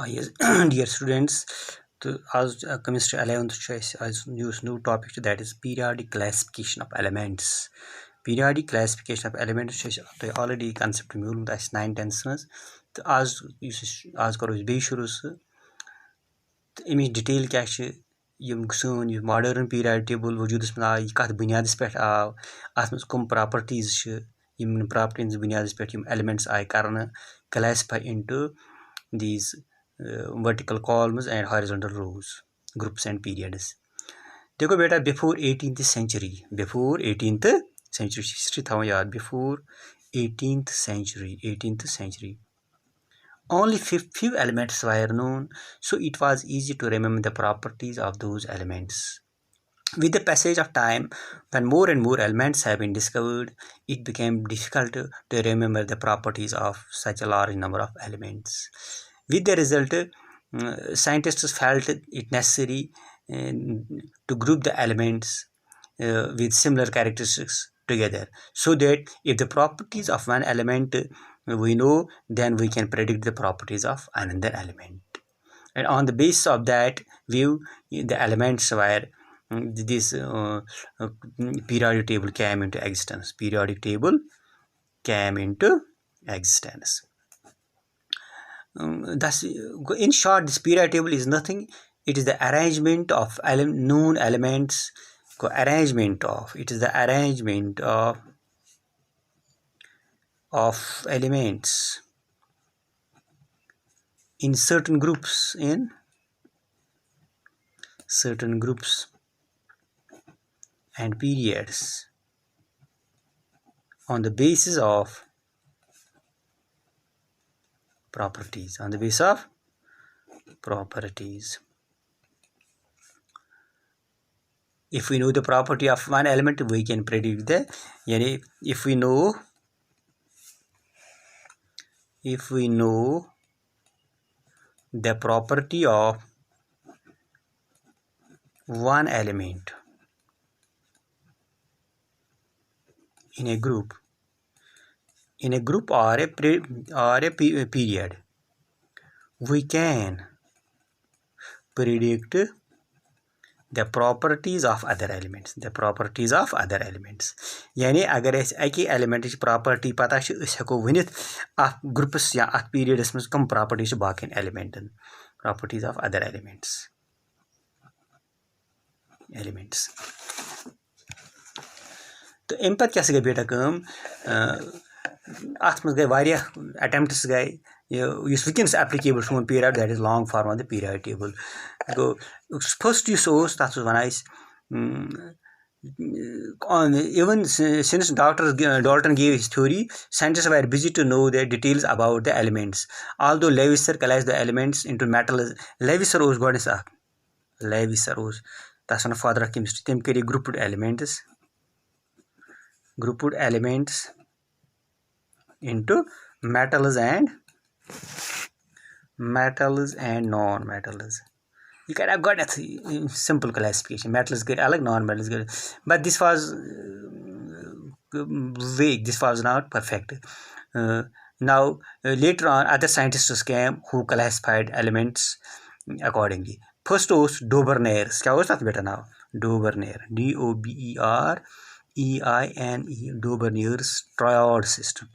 Yes, dear students, as chemistry 11th choice as use new topic that is periodic classification of elements. Periodic classification of elements چھِ already concept میوٗلمُت اَسہِ 9th-10th منٛز تہٕ آز کَرو أسۍ بیٚیہِ شروٗع سُہ تہٕ اَمِچ ڈِٹیل کیٛاہ چھِ یِم سٲنۍ یہِ ماڈٲرٕن پیٖریاڈ ٹیبٕل وجوٗدَس منٛز آو یہِ کَتھ بُنیادَس پٮ۪ٹھ آو اَتھ منٛز کٕم پراپرٹیٖز چھِ یِم پراپرٹیٖز ہِنٛدِس بُنیادَس پٮ۪ٹھ یِم ایلیمنٹس آیہِ کَرنہٕ کلاسify into these vertical columns and horizontal rows, groups and periods. देखो बेटा before 18th century history thavan yaad before 18th century only few elements were known, so it was easy to remember the properties of those elements. With the passage of time, when more and more elements have been discovered, it became difficult to remember the properties of such a large number of elements. With the result, scientists felt it necessary to group the elements with similar characteristics together, so that if the properties of one element we know, then we can predict the properties of another element. And on the basis of that view, the elements were this periodic table came into existence. Thus, in short, this periodic table is nothing. It is the arrangement of known elements. It is the arrangement of elements in certain groups and periods on the basis of properties. If we know the property of one element, we can predict if we know the property of one element in a group or a period, we can predict the properties of other elements. यानी अगर अस अकी element property पता छ अस हेको वनित अथ groups या अथ periods में कम properties बाकी एलिमेंटन properties of other elements तो अम पे क्या गई बेटा कम अथ मज गई वारिया अटेम्प्ट्स गई युस वुनकस एप्लीकेबल सोन period that is long form of the period table गो फर्स्ट युस तथ वनान even since Dr. Dalton gave his theory, scientists were busy to know the details about the elements. Although Lewis classed the elements into metals, Lewis was the father of chemistry. Them carry grouped elements into metals and non-metals. You can have got a simple classification. Metals get alike, non-metals get, but this was vague. This was not perfect. Now, later on, other scientists came who classified elements accordingly. First was Dobereiner. What was that beta now? Dobereiner. Dobereine. Dobereiner's triad system.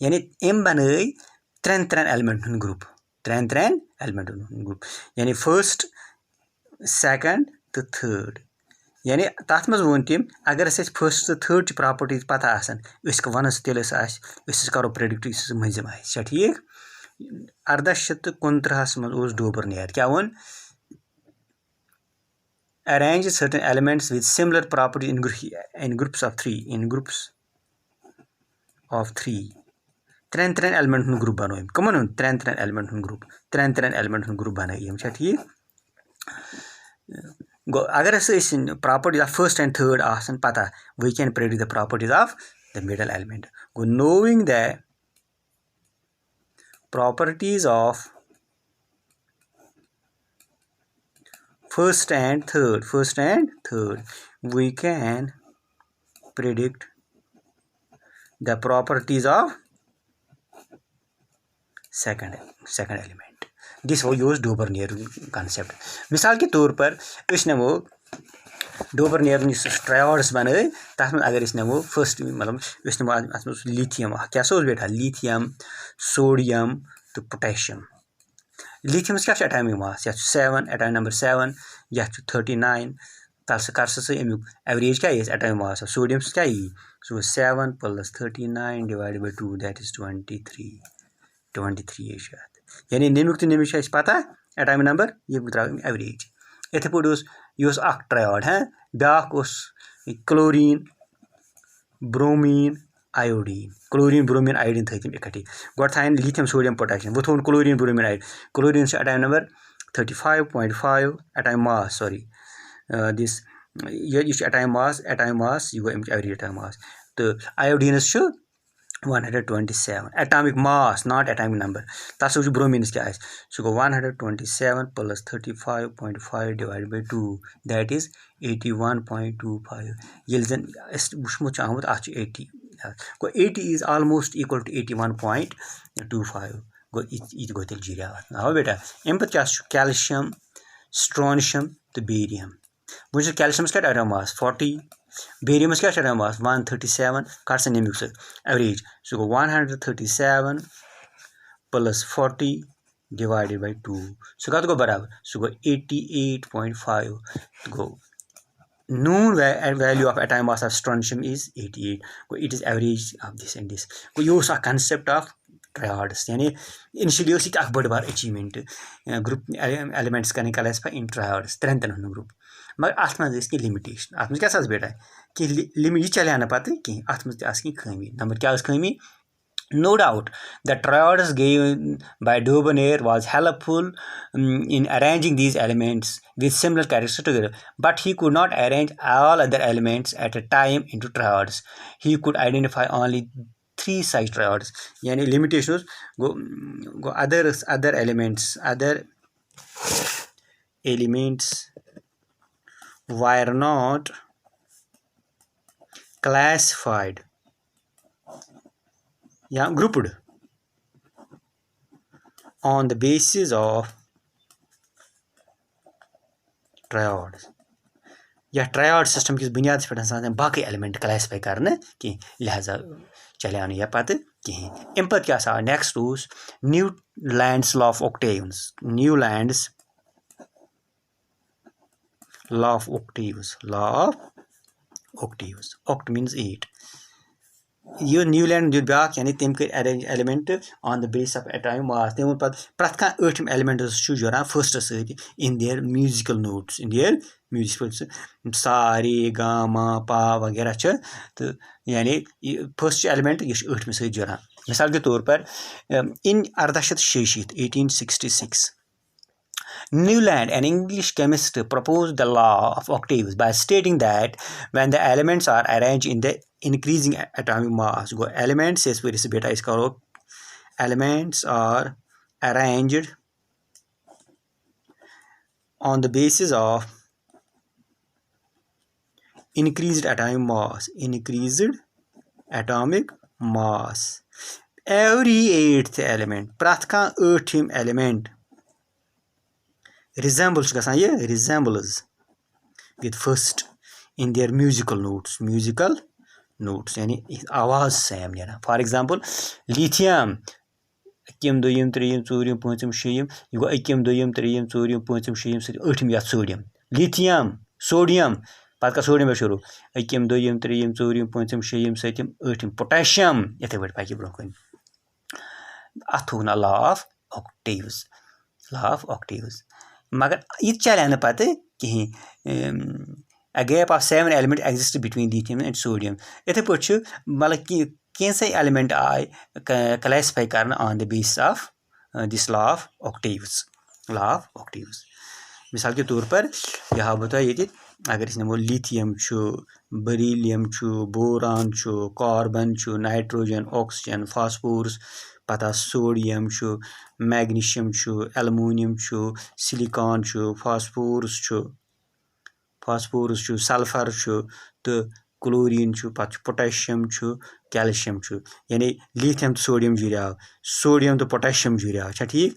यानी M बनाई train element group यानी first second तो third यानी तथ मज वो तम अगर फर्स्ट तो थर्ड प्रॉपर्टीज पता वन तेल करो प्रेडिक्ट मजिम आए ठीक 1829 मज डोबरनेयर क्या one arrange certain elements with similar properties in groups of three. त्रेन एलिमेंट ग्रुप बनो कमन त्रेन एलिमेंट ग्रुप बन ठीक गो अगर properties of first and third पता we can predict the properties of the middle element गो knowing the properties of first and third we can predict the properties of second element this वो use Dobereiner concept मिसाल के तौर पर नमो Dobereiner triads बन तथ में अगर नमो फर्स्ट मतलब नमो लिथियम क्या बेटा लिथियम सोडियम तो पोटेशियम लिथियम क्या एटॉमिक मास यह 7 एटॉमिक नंबर 7 यह 39 तल सह कर एवरेज क्या एटॉमिक मास सोडियम क्या सह 7 + 39 डिवाइडेड बाय 2 दैट इज 23 यानी नमिक तो नमिक पता एटॉमिक नंबर ये त्रा एवरेज इथे पे ट्रायड हाँ ब्या chlorine bromine iodine chlorine bromine iodine थम इकट्ठे गो थान लिथियम सोडियम पोटेशियम वो थोन chlorine bromine iodine chlorine atomic number 35.5 atomic mass sorry this ये एटॉमिक मास यह गो एवरेज एटॉमिक मास तो आयोडीनस 127 atomic mass not atomic number तस वो ब्रोमीनस क्या सह गो 127 + 35.5 डिवाइडेड बाय 2 दैट इज 81.25 ये जन वुचमुत आमुत 80 गो 80 इज ऑलमोस्ट इक्वल टू 81.25 गो ये गो तेल जीरा आओ बेटा अम पे क्या कैल्शियम स्ट्रोनिशियम तो बेरियम वो कैल्शियम क्या एटॉमिक मास 40 बेरियम क्या एटॉमिक मास 137 कर सा नमिक एवरेज सह गो 137 + 40 डिवाइडेड बाय 2 सह कत गो बराबर सह गो 88.5 गो known value of atomic mass of strontium is 88 it is average of this and this यह concept of triads यानी इनिशियली यह बड़ बार अचीवमेंट ग्रुप एलिमेंट्स करने क्लासिफाई इन ट्रायड्स त्रेन ग्रुप मगर अत मज कह लिमिटेशन अत मज क्या बेटा कि लिमिट यह चलिया ना पत कहीं अत मज खमी नंबर क्या खमी No doubt, the triads given by Dubonnier was helpful in arranging these elements with similar characteristics together, but he could not arrange all other elements at a time into triads. He could identify only 3 such triads. Yani limitations go other elements were not classified. Yeah, grouped on the basis of triads. या triad system किस बुनियाद पे बाकी element classify करने कि लिहाजा चले या पत कहीं अम पे क्या next new lands law of octaves new lands law of octaves oct means 8 यह न्यूलैंड दित ब्या यानी तम कर arrange element on the base of atomic mass तम पे प्रथ कह 8 एलिमेंट जुड़ान फर्स्ट सत in their musical notes in their musical सा रे गा मा पा वगैरह तो यानी फर्स्ट एलिमेंट यह 8 सत जुड़ान मिसाल के तौर पर इन 1866 Newland, an English chemist, proposed the law of octaves by stating that when the elements are arranged in the increasing atomic mass, go elements says where is beta is called elements are arranged on the basis of increased atomic mass. Every 8th element, prath ka 8th element resembles with first in their musical notes यानी आवाज same नेरान for example lithium अकिम दोयम त्रेयम चौरियम पांचम शेयम यह गो अकिम दोयम त्रेयम चौरियम पांचम शेयम सत 8th या sodium lithium sodium पत का sodium शुरू अकिम दोयम त्रेयम चौरियम पांचम शेयम सतम 8th potassium इथे but पाकि ब्रो कन अथु ना लॉ ऑफ ऑक्टेव्स मगर यह चलिया ना पत कहीं a gap of 7 elements exists between lithium and sodium इथे पे मतलब कि कैसे एलिमेंट आए क्लासिफाई करना on the basis of this law of octaves मिसाल के तौर पर यह बता ये अगर नमो lithium beryllium boron carbon nitrogen oxygen phosphorus पता sodium magnesium aluminium silicon phosphorus sulphur तो क्लोरीन पत् पोटेशियम कैल्शियम यानी लिथियम तो सोडियम जुड़ियाव सोडियम तो पोटेशियम जुड़ियाव ठीक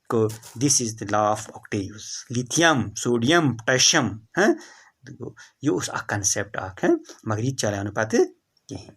को this is the law of octaves lithium sodium potassium हाँ यह कंसेप्ट मगर यह चलो पे कहें।